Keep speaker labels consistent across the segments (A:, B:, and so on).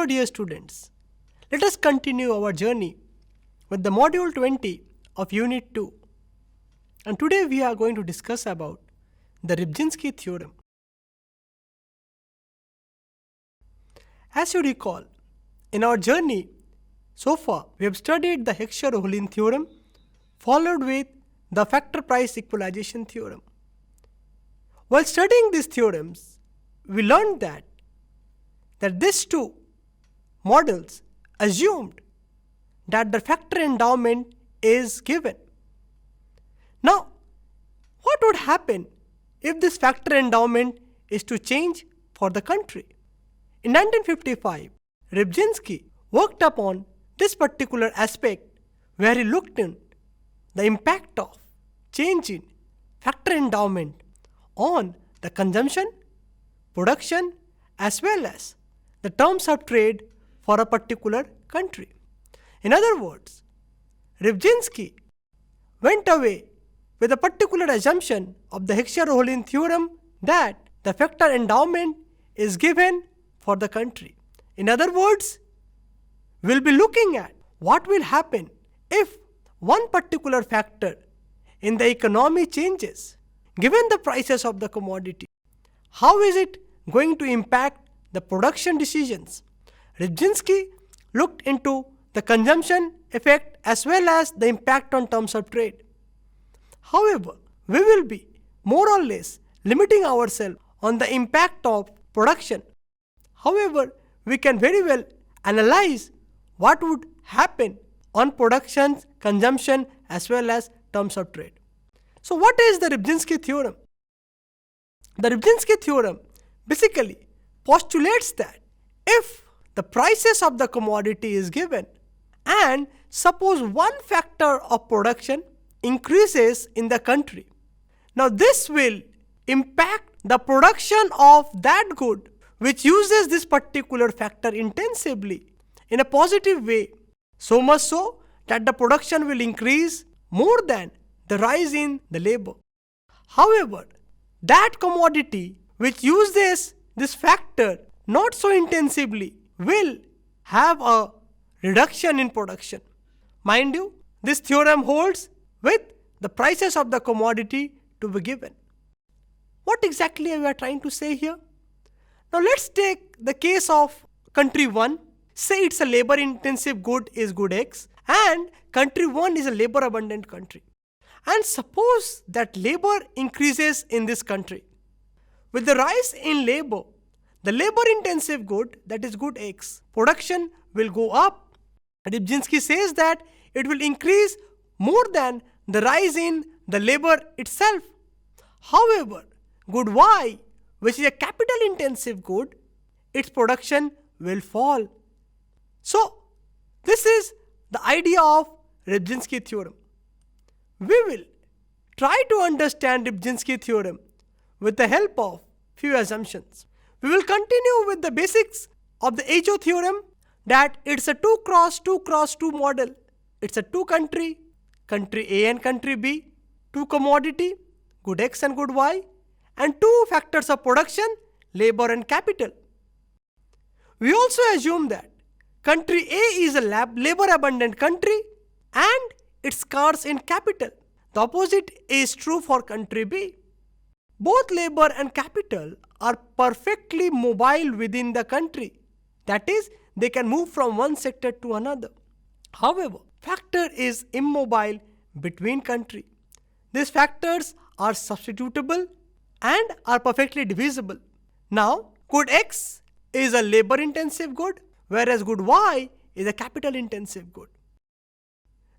A: dear students, let us continue our journey with the module 20 of unit 2. And today we are going to discuss about the Rybczynski theorem. As you recall, in our journey so far, we have studied the Heckscher-Ohlin theorem followed with the factor price equalization theorem. While studying these theorems, we learned that these two models assumed that the factor endowment is given. Now, what would happen if this factor endowment is to change for the country? In 1955, Rybczynski worked upon this particular aspect where he looked in the impact of change in factor endowment on the consumption, production, as well as the terms of trade for a particular country. In other words, Rybczynski went away with a particular assumption of the Heckscher-Ohlin theorem that the factor endowment is given for the country. In other words, we'll be looking at what will happen if one particular factor in the economy changes. Given the prices of the commodity, how is it going to impact the production decisions? Rybczynski looked into the consumption effect as well as the impact on terms of trade. However, we will be more or less limiting ourselves on the impact of production. However, we can very well analyze what would happen on production, consumption, as well as terms of trade. So what is the Rybczynski theorem? The Rybczynski theorem basically postulates that if the prices of the commodity is given and suppose one factor of production increases in the country, now this will impact the production of that good which uses this particular factor intensively in a positive way, so much so that the production will increase more than the rise in the labor. However, that commodity which uses this factor not so intensively will have a reduction in production. Mind you, this theorem holds with the prices of the commodity to be given. What exactly are we trying to say here? Now let's take the case of country 1. Say it's a labor intensive good is good X and country 1 is a labor abundant country. And suppose that labor increases in this country. With the rise in labor, the labor intensive good, that is good X, production will go up. Rybczynski says that it will increase more than the rise in the labor itself. However, good Y, which is a capital intensive good, its production will fall. So, this is the idea of Rybczynski theorem. We will try to understand Rybczynski theorem with the help of few assumptions. We will continue with the basics of the HO theorem, that it's a 2 cross 2 cross 2 model. It's a two country A and country B, two commodity, good X and good Y, and two factors of production, labor and capital. We also assume that country A is a labor abundant country and it's scarce in capital. The opposite is true for country B. Both labor and capital are perfectly mobile within the country. That is, they can move from one sector to another. However, factor is immobile between country. These factors are substitutable and are perfectly divisible. Now, good X is a labor intensive good, whereas good Y is a capital intensive good.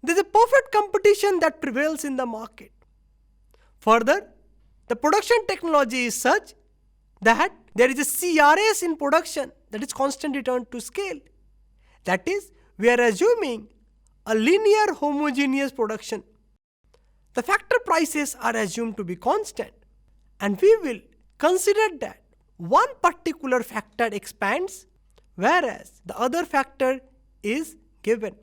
A: There is a perfect competition that prevails in the market. Further, the production technology is such that there is a CRS in production, that is constant return to scale. That is, we are assuming a linear homogeneous production. The factor prices are assumed to be constant, and we will consider that one particular factor expands whereas the other factor is given.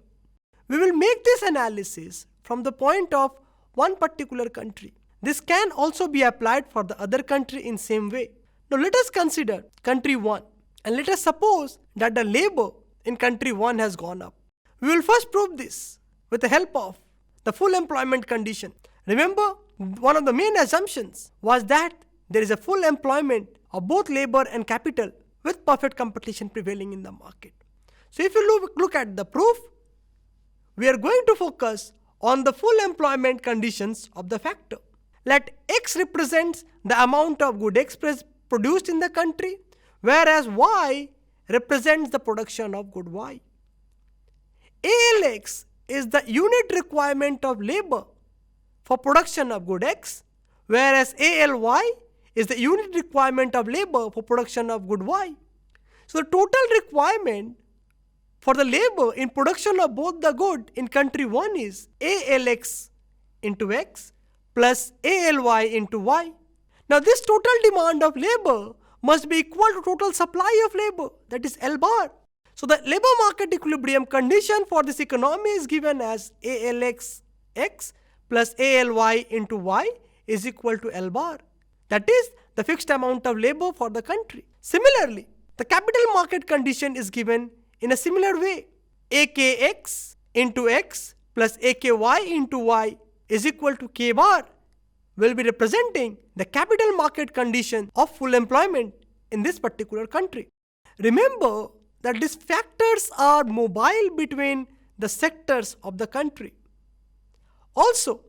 A: We will make this analysis from the point of one particular country. This can also be applied for the other country in same way. Now let us consider country 1 And let us suppose that the labor in country 1 has gone up. We will first prove this with the help of the full employment condition. Remember, one of the main assumptions was that there is a full employment of both labor and capital with perfect competition prevailing in the market. So if you look at the proof, we are going to focus on the full employment conditions of the factor. Let X represents the amount of good X produced in the country, whereas Y represents the production of good Y. ALX is the unit requirement of labor for production of good X, whereas ALY is the unit requirement of labor for production of good Y. So the total requirement for the labor in production of both the good in country 1 is ALX into X plus ALY into Y. Now this total demand of labor must be equal to total supply of labor, that is L bar. So the labor market equilibrium condition for this economy is given as ALX X plus ALY into Y is equal to L bar. That is the fixed amount of labor for the country. Similarly, the capital market condition is given in a similar way. AKX into X plus AKY into Y is equal to K bar will be representing the capital market condition of full employment in this particular country. Remember that these factors are mobile between the sectors of the country. Also,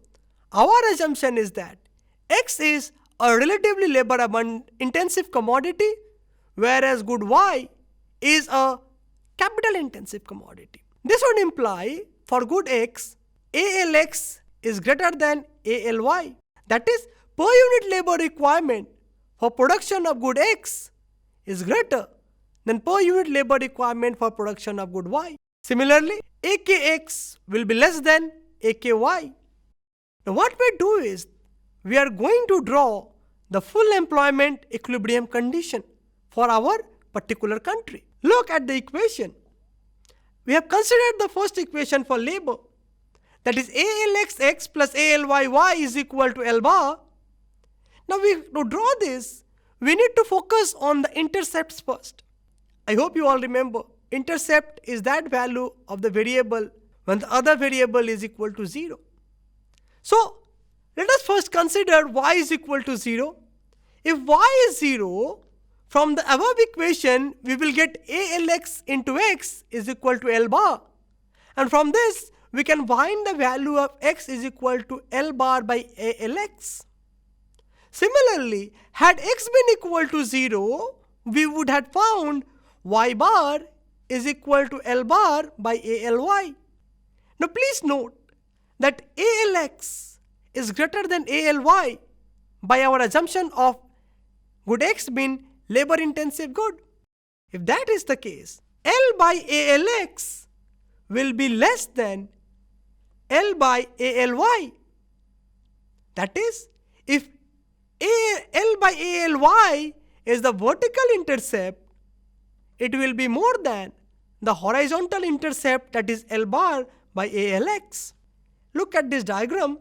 A: our assumption is that X is a relatively labor intensive commodity, whereas good Y is a capital intensive commodity. This would imply for good X, ALX is greater than ALY. That is, per unit labor requirement for production of good X is greater than per unit labor requirement for production of good Y. Similarly, AKX will be less than AKY. Now what we do is, we are going to draw the full employment equilibrium condition for our particular country. Look at the equation. We have considered the first equation for labor, that is ALXX plus ALYY is equal to L bar. Now to draw this, we need to focus on the intercepts first. I hope you all remember, intercept is that value of the variable when the other variable is equal to 0. So let us first consider y is equal to 0. If y is 0, from the above equation, we will get ALX into X is equal to L bar. And from this, we can find the value of X is equal to L bar by ALX. Similarly, had X been equal to 0, we would have found Y bar is equal to L bar by ALY. Now please note that ALX is greater than ALY by our assumption of good X being labor intensive good. If that is the case, L by ALX will be less than L by ALY. That is, if L by ALY is the vertical intercept, it will be more than the horizontal intercept, that is L bar by ALX. Look at this diagram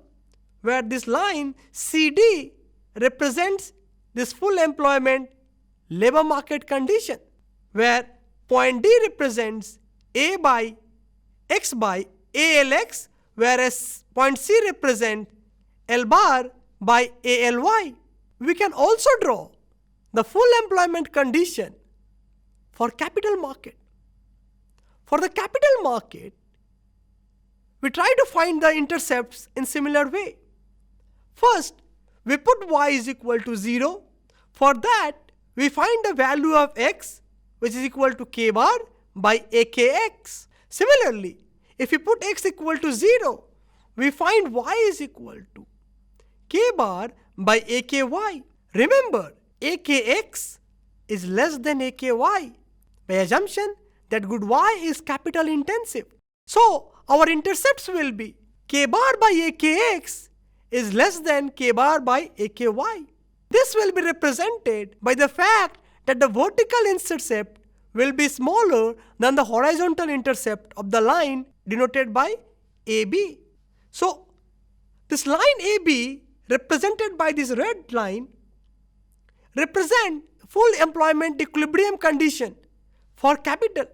A: where this line CD represents this full employment labor market condition, where point D represents A by X by ALX, whereas point C represents L bar by ALY. We can also draw the full employment condition for capital market. For the capital market, we try to find the intercepts in similar way. First, we put y is equal to 0. For that, we find the value of x, which is equal to k bar by akx. Similarly, if we put x equal to 0, we find y is equal to k bar by aky. Remember, akx is less than aky by assumption that good y is capital intensive. So, our intercepts will be k bar by akx is less than k bar by aky. This will be represented by the fact that the vertical intercept will be smaller than the horizontal intercept of the line denoted by AB. So, this line AB represented by this red line represent full employment equilibrium condition for capital,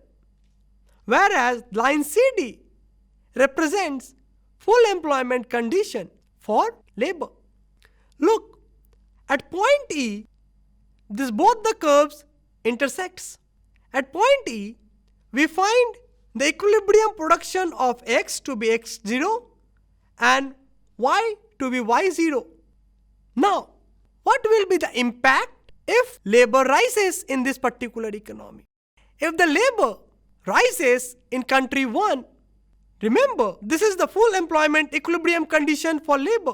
A: whereas line CD represents full employment condition for labor. Look, at point E, both the curves intersects. At point E, we find the equilibrium production of X to be X0 and Y to be Y0. Now, what will be the impact if labor rises in this particular economy? If the labor rises in country 1, remember, this is the full employment equilibrium condition for labor.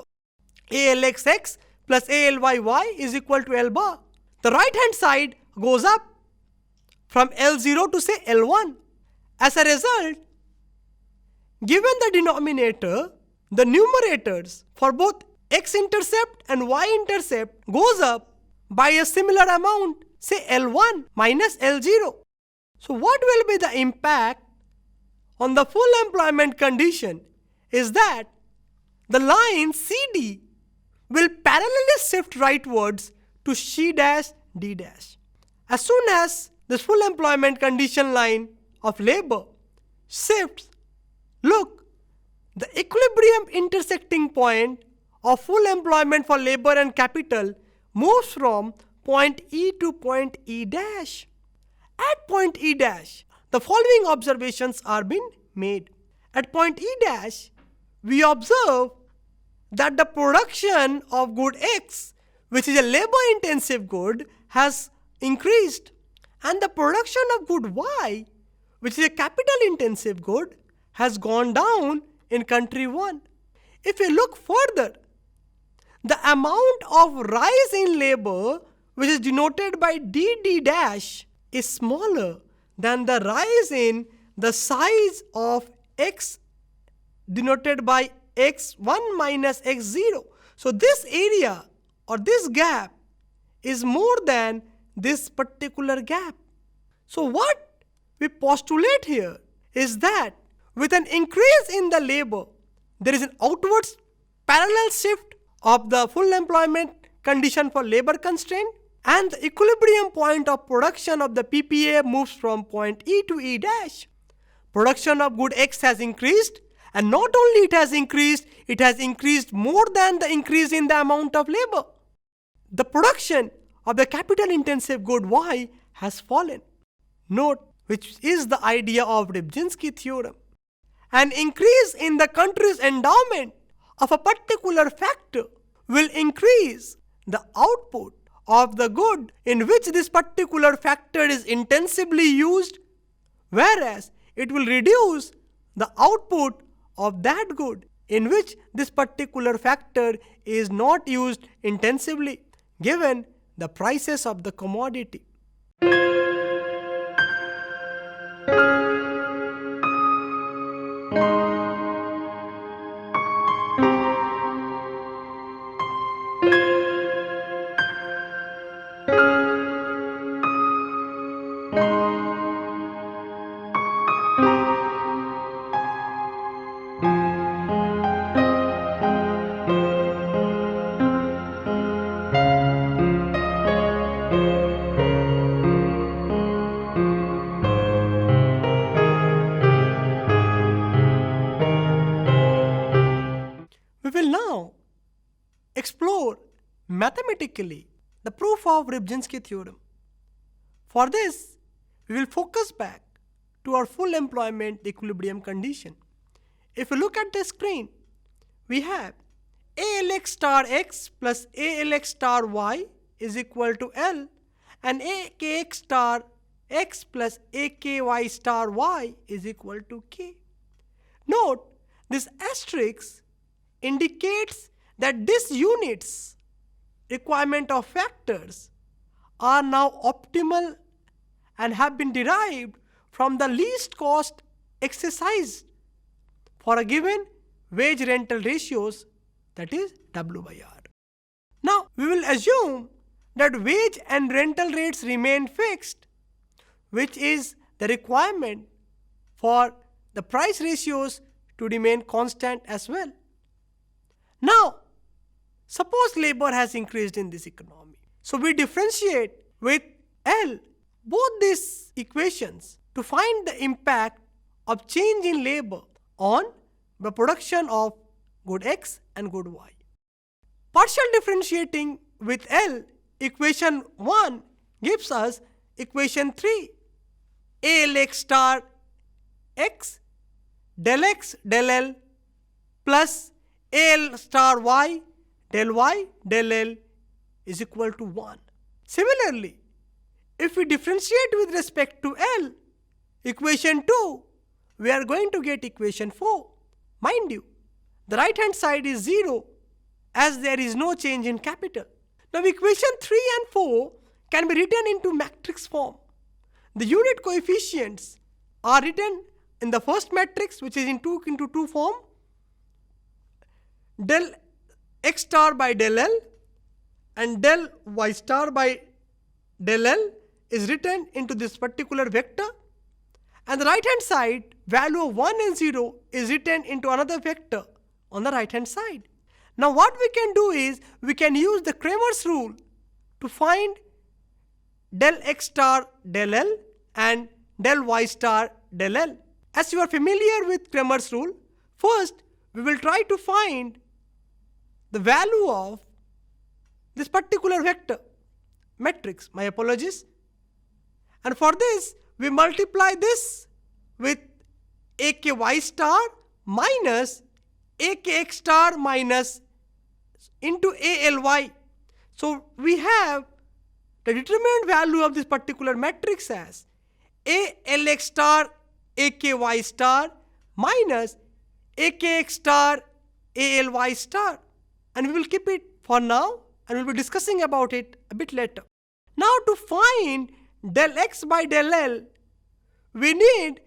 A: ALXX plus ALYY is equal to L bar. The right hand side goes up from L0 to say L1. As a result, given the denominator, the numerators for both x-intercept and y-intercept goes up by a similar amount, say L1 minus L0. So what will be the impact on the full employment condition is that the line CD will parallelly shift rightwards to C dash D dash. As soon as this full employment condition line of labor shifts, look, the equilibrium intersecting point of full employment for labor and capital moves from point E to point E dash. At point E dash, the following observations are being made. At point E dash, we observe that the production of good X, which is a labor intensive good, has increased, and the production of good Y, which is a capital intensive good, has gone down in country 1. If we look further, the amount of rise in labor, which is denoted by DD dash, is smaller than the rise in the size of X denoted by X1 minus X0. So this area or this gap is more than this particular gap. So what we postulate here is that with an increase in the labor, there is an outwards parallel shift of the full employment condition for labor constraint, and the equilibrium point of production of the PPA moves from point E to E dash. Production of good X has increased, and not only it has increased more than the increase in the amount of labor. The production of the capital intensive good Y has fallen. Note, which is the idea of Rybczynski theorem. An increase in the country's endowment of a particular factor will increase the output of the good in which this particular factor is intensively used, whereas it will reduce the output of that good in which this particular factor is not used intensively, given the prices of the commodity. We will now explore mathematically the proof of Rybczynski theorem. For this, we will focus back to our full employment equilibrium condition. If you look at the screen, we have ALX star X plus ALX star Y is equal to L, and AKX star X plus AKY star Y is equal to K. Note, this asterisk indicates that this unit's requirement of factors are now optimal and have been derived from the least cost exercised for a given wage rental ratios, that is W by R. Now we will assume that wage and rental rates remain fixed, which is the requirement for the price ratios to remain constant as well. Now, suppose labor has increased in this economy. So we differentiate with L both these equations to find the impact of change in labor on the production of good X and good Y. Partial differentiating with L, equation 1 gives us equation 3, ALX star X del X del L plus AL star Y del L is equal to 1. Similarly, if we differentiate with respect to L, equation 2, we are going to get equation 4. Mind you, the right hand side is 0 as there is no change in capital. Now equation 3 and 4 can be written into matrix form. The unit coefficients are written in the first matrix, which is in 2 into 2 form, del X star by del L and del Y star by del L is written into this particular vector, and the right hand side value of 1 and 0 is written into another vector on the right hand side. Now what we can do is we can use the Cramer's rule to find del X star del L and del Y star del L. As you are familiar with Cramer's rule, first we will try to find the value of this particular vector matrix. My apologies. And for this, we multiply this with AKY star minus AKX star minus into ALY. So we have the determinant value of this particular matrix as ALX star AKY star minus AKX star ALY star. And we will keep it for now and we will be discussing about it a bit later. Now to find del X by del L, we need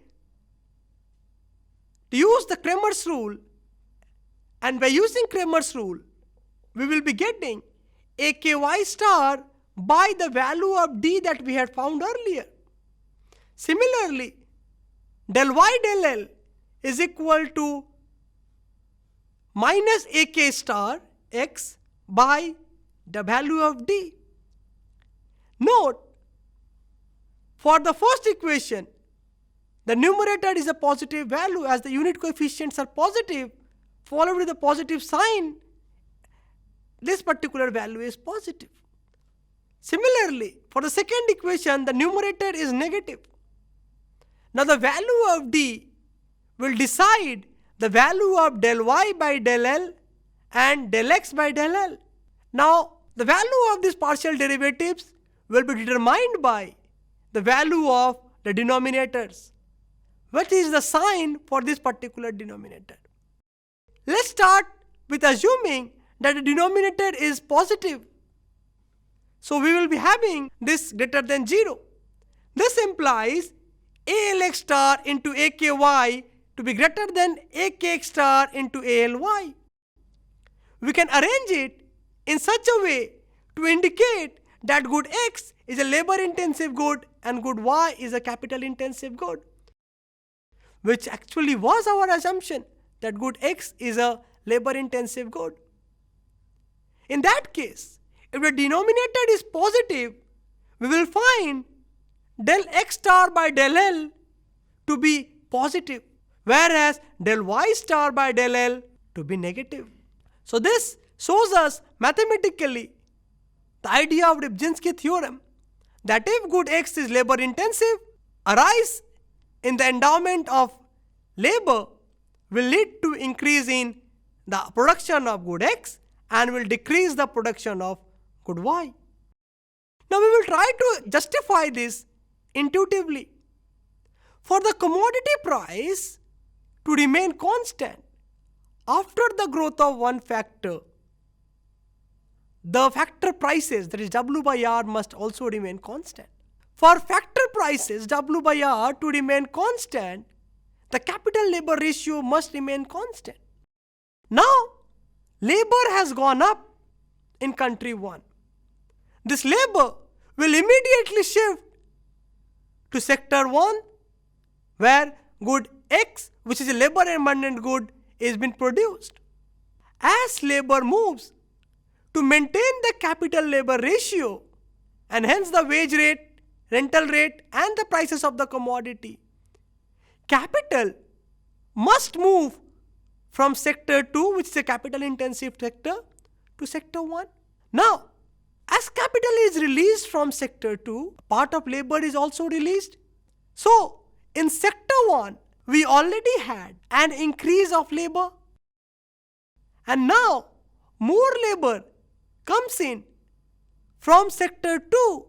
A: to use the Cramer's rule, and by using Cramer's rule, we will be getting AKY star by the value of D that we had found earlier. Similarly, del Y del L is equal to minus AK star X by the value of D. Note, for the first equation, the numerator is a positive value as the unit coefficients are positive, followed with a positive sign. This particular value is positive. Similarly, for the second equation, the numerator is negative. Now the value of D will decide the value of del Y by del L and del X by del L. Now the value of these partial derivatives will be determined by the value of the denominators. What is the sign for this particular denominator? Let's start with assuming that the denominator is positive. So we will be having this greater than 0. This implies ALX star into AKY to be greater than AKX star into ALY. We can arrange it in such a way to indicate that good X is a labor intensive good and good Y is a capital intensive good, which actually was our assumption that good X is a labor intensive good. In that case, if the denominator is positive, we will find del X star by del L to be positive, whereas del Y star by del L to be negative. So this shows us mathematically the idea of Rybczynski theorem that if good X is labor intensive, a rise in the endowment of labor will lead to increase in the production of good X and will decrease the production of good Y. Now we will try to justify this intuitively. For the commodity price to remain constant after the growth of one factor, the factor prices, that is W by R, must also remain constant. For factor prices W by R to remain constant, the capital labor ratio must remain constant. Now, labor has gone up in country 1. This labor will immediately shift to sector 1, where good X, which is a labor abundant good, is being produced. As labor moves to maintain the capital labor ratio and hence the wage rate rental rate and the prices of the commodity. Capital must move from sector 2, which is a capital intensive sector, to sector 1. Now, as capital is released from sector 2, part of labor is also released. So, in sector 1, we already had an increase of labor. And now, more labor comes in from sector 2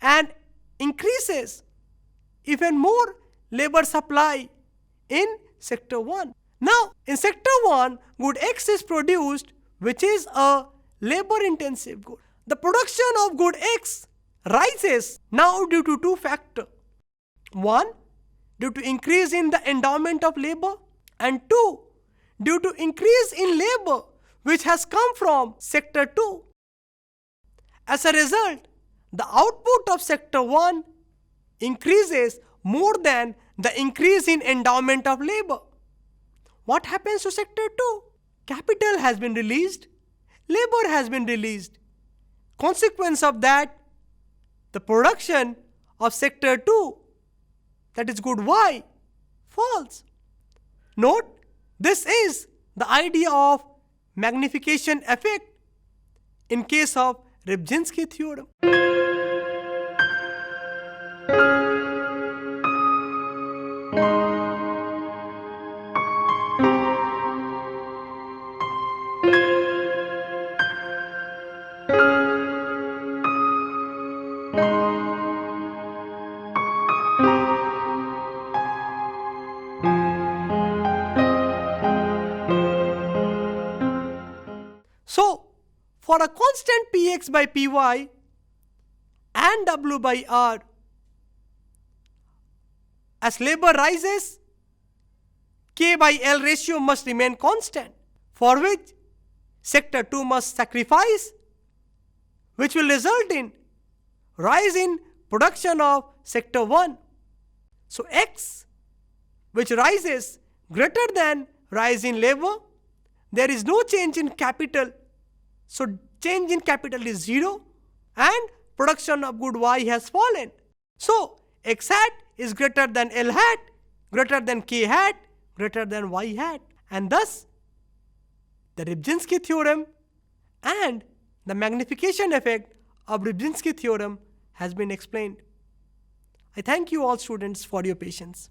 A: and increases even more labor supply in sector 1. Now, in sector 1, good X is produced, which is a labor intensive good. The production of good X rises now due to two factors. One, due to increase in the endowment of labor, and two, due to increase in labor which has come from sector 2. As a result, the output of sector 1 increases more than the increase in endowment of labor. What happens to sector 2? Capital has been released, labor has been released. Consequence of that, the production of sector 2, that is good Y, falls. Note, this is the idea of magnification effect in case of Rybczynski theorem. So, for a constant Px by Py and W by R, as labor rises, K by L ratio must remain constant, for which sector 2 must sacrifice, which will result in rise in production of sector 1. So, X, which rises greater than rise in labor, there is no change in capital. So, change in capital is 0 and production of good Y has fallen. So, X hat is greater than L hat, greater than K hat, greater than Y hat. And thus, the Rybczynski theorem and the magnification effect of Rybczynski theorem has been explained. I thank you all students for your patience.